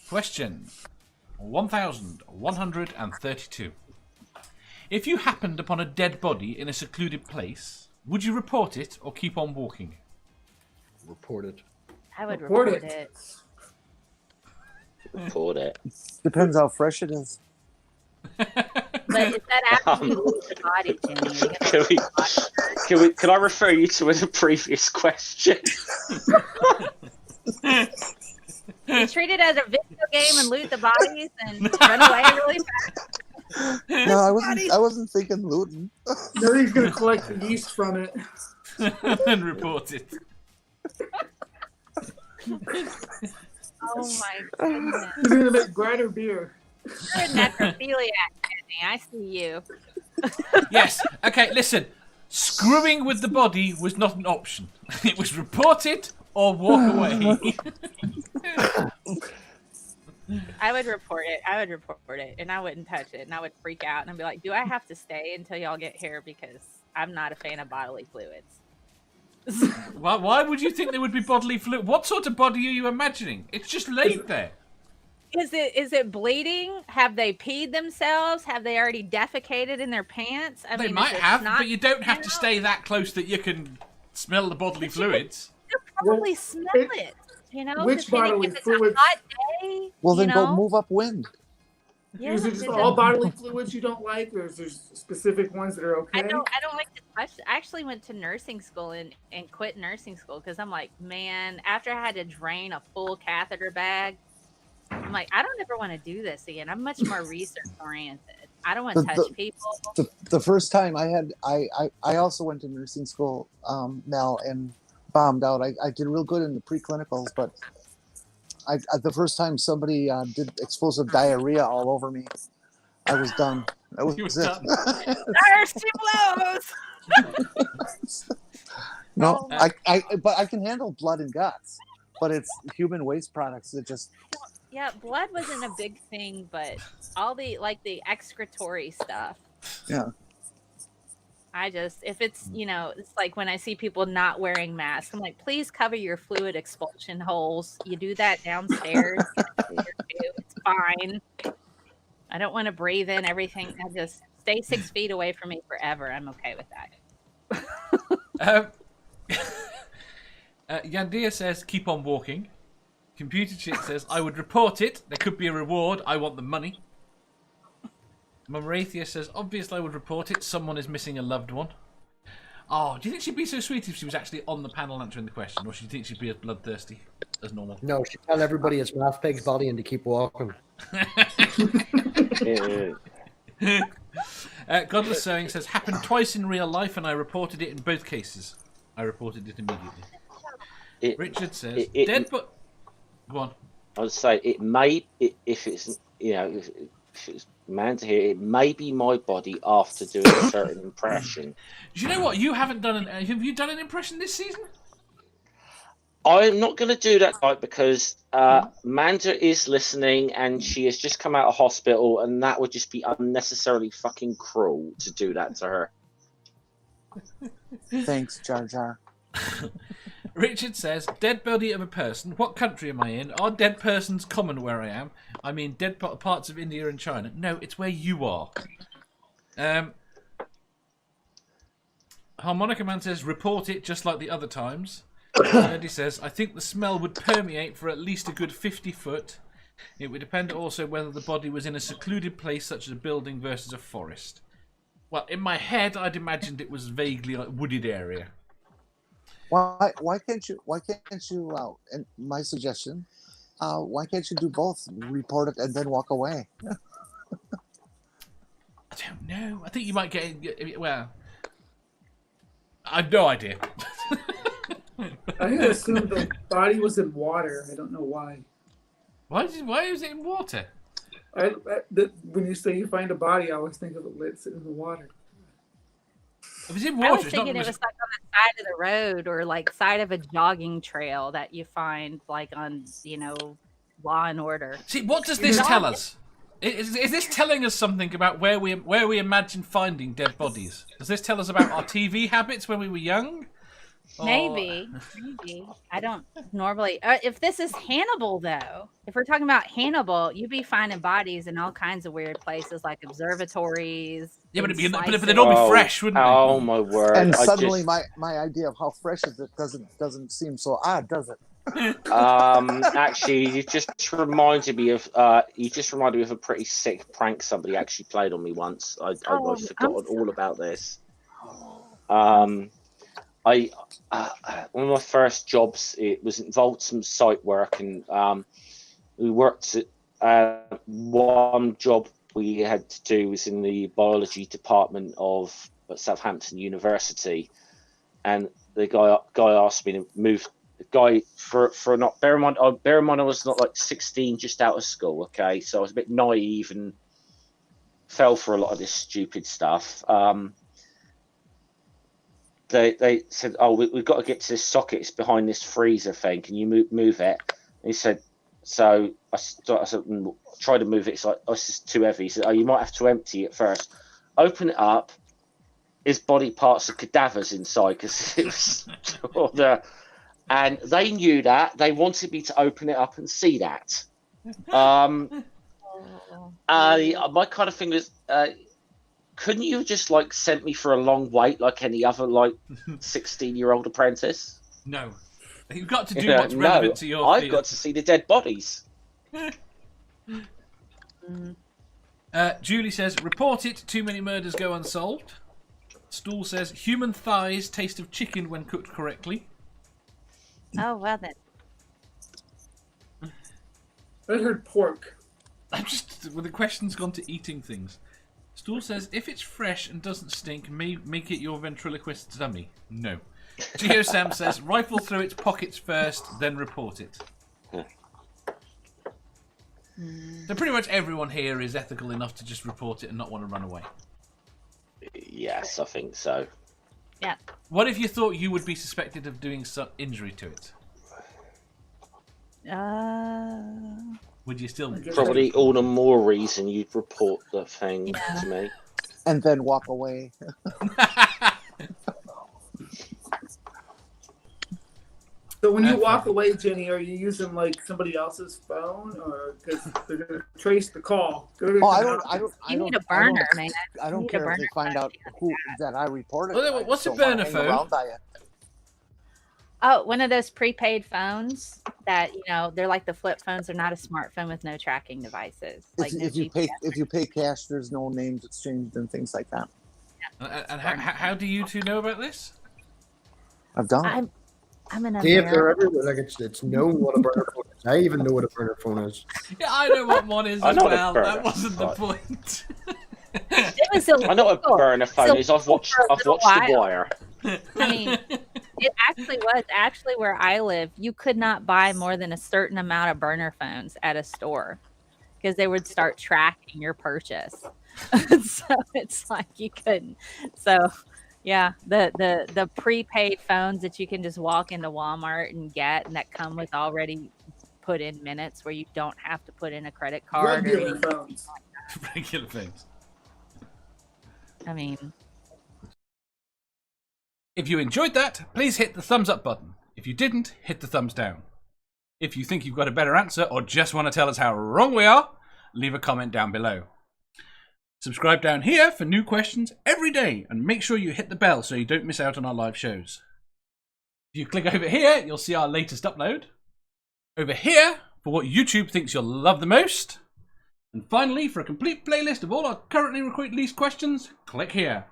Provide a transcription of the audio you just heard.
Question 1132. If you happened upon a dead body in a secluded place, would you report it or keep on walking? Report it. I would report it. Report it. Depends how fresh it is. But is that after you leave the body, Jimmy? Can I refer you to a previous question? You treat it as a video game and loot the bodies and run away really fast. No, I wasn't thinking looting. No, he's gonna collect the yeast from it and report it. Oh my goodness! He's gonna make brighter beer. You're a necrophiliac, Kenny. I see you. Yes. Okay. Listen. Screwing with the body was not an option. It was report it or walk away. I would report it. And I wouldn't touch it. And I would freak out. And I'd be like, do I have to stay until y'all get here? Because I'm not a fan of bodily fluids. Why would you think there would be bodily fluid? What sort of body are you imagining? It's just laid there. Is it bleeding? Have they peed themselves? Have they already defecated in their pants? They might have, but you don't have to stay that close that you can smell the bodily fluids. You'll probably smell it. You know, which bodily fluids? A hot day, well, then go move upwind. Yeah, is it just all bodily fluids you don't like, or is there specific ones that are okay? I don't like to touch. I actually went to nursing school and quit nursing school because I'm like, man, after I had to drain a full catheter bag, I'm like, I don't ever want to do this again. I'm much more research oriented. I don't want to touch people. The first time I also went to nursing school, Mel, and bombed out. I did real good in the preclinicals, but the first time somebody did explosive diarrhea all over me, I was done. That was it. Thirsty blows. No, but I can handle blood and guts, but it's human waste products that just. Yeah, blood wasn't a big thing, but all the excretory stuff. Yeah. If it's, it's like when I see people not wearing masks, I'm like, please cover your fluid expulsion holes. You do that downstairs. It's fine. I don't want to breathe in everything. I just stay 6 feet away from me forever. I'm okay with that. Yandia says, keep on walking. Computer Chick says, I would report it. There could be a reward. I want the money. Mamarathia says, obviously I would report it. Someone is missing a loved one. Oh, do you think she'd be so sweet if she was actually on the panel answering the question? Or do you think she'd be as bloodthirsty as normal? No, she'd tell everybody it's Ralph Pig's body and to keep walking. Godless Sewing says, happened twice in real life and I reported it in both cases. I reported it immediately. Richard says, dead but... Go on. I would say it may, if it's man to hear, it may be my body after doing a certain impression. Do you know what? You haven't done have you done an impression this season? I'm not going to do that tonight because Manda is listening and she has just come out of hospital, and that would just be unnecessarily fucking cruel to do that to her. Thanks, Jar Jar. Richard says, dead body of a person. What country am I in? Are dead persons common where I am? I mean, dead parts of India and China. No, it's where you are. Harmonica Man says, report it just like the other times. Eddie says, I think the smell would permeate for at least a good 50 foot. It would depend also whether the body was in a secluded place such as a building versus a forest. Well, in my head, I'd imagined it was vaguely like a wooded area. Why can't you? And my suggestion, why can't you do both? Report it and then walk away. I don't know. I think you might get. Well, I have no idea. I assumed the body was in water. I don't know why. Why is it in water? When you say you find a body, I always think of it lit in the water. If it's in water, I was thinking it was like on the side of the road or like side of a jogging trail that you find like on, Law and Order. See, what does this tell us? Is this telling us something about where we imagine finding dead bodies? Does this tell us about our TV habits when we were young? Maybe. I don't normally. If this is Hannibal, though, if we're talking about Hannibal, you'd be finding bodies in all kinds of weird places, like observatories. Yeah, but, in but slices. they'd all be fresh, wouldn't they? Oh my word! And I suddenly, just, my idea of how fresh is it doesn't seem so odd, does it? actually, you just reminded me of a pretty sick prank somebody actually played on me once. I'd forgotten all about this. One of my first jobs, it was involved some site work, and we worked at one job we had to do was in the biology department of Southampton University, and the guy asked me to move. The guy for not bear in mind I was not like 16, just out of school. Okay, so I was a bit naive and fell for a lot of this stupid stuff. They said, "Oh, we've got to get to this socket. It's behind this freezer thing. Can you move it?" And he said, "So I said, try to move it. It's like, oh, this is too heavy." He said, "Oh, you might have to empty it first. Open it up. His body parts are cadavers inside because it was all the." And they knew that. They wanted me to open it up and see that. My kind of thing was, couldn't you just like sent me for a long wait like any other like 16-year-old apprentice? No. You've got to do what's relevant to your I've field. got to see the dead bodies. Julie says, report it. Too many murders go unsolved. Stool says, human thighs taste of chicken when cooked correctly. Oh, well then. I heard pork. I'm just, well, the question's gone to eating things. Stool says, if it's fresh and doesn't stink, make it your ventriloquist's dummy. No. Geo Sam says, rifle through its pockets first, then report it. So pretty much everyone here is ethical enough to just report it and not want to run away. Yes, I think so. Yeah. What if you thought you would be suspected of doing some injury to it? Would you still... Probably all the more reason you'd report the thing to me. And then walk away. So when you walk away, Jenny, are you using like somebody else's phone, or because they're gonna trace the call? You need a burner, man. I don't care if they find out that I reported. Well, what's a burner phone? Oh, one of those prepaid phones that, you know, they're like the flip phones. They're not a smartphone with no tracking devices. Like if you pay cash, there's no names exchanged and things like that. Yeah. And how do you two know about this? I've done it. I'm an See, if they're everywhere, like it's known what a burner phone is. I even know what a burner phone is. Yeah, I know what one is I as know what a well. burner That wasn't the is. point. It was illegal. I know what a burner phone is. I've watched The Wire. I mean, it actually was. Actually, where I live, you could not buy more than a certain amount of burner phones at a store because they would start tracking your purchase. So it's like you couldn't. So yeah, the prepaid phones that you can just walk into Walmart and get, and that come with already put in minutes where you don't have to put in a credit card or Regular anything. phones. Regular things. I mean, If you enjoyed that, please hit the thumbs up button. If you didn't, hit the thumbs down. If you think you've got a better answer or just want to tell us how wrong we are, leave a comment down below. Subscribe down here for new questions every day and make sure you hit the bell so you don't miss out on our live shows. If you click over here, you'll see our latest upload. Over here, for what YouTube thinks you'll love the most. And finally, for a complete playlist of all our currently released questions, click here.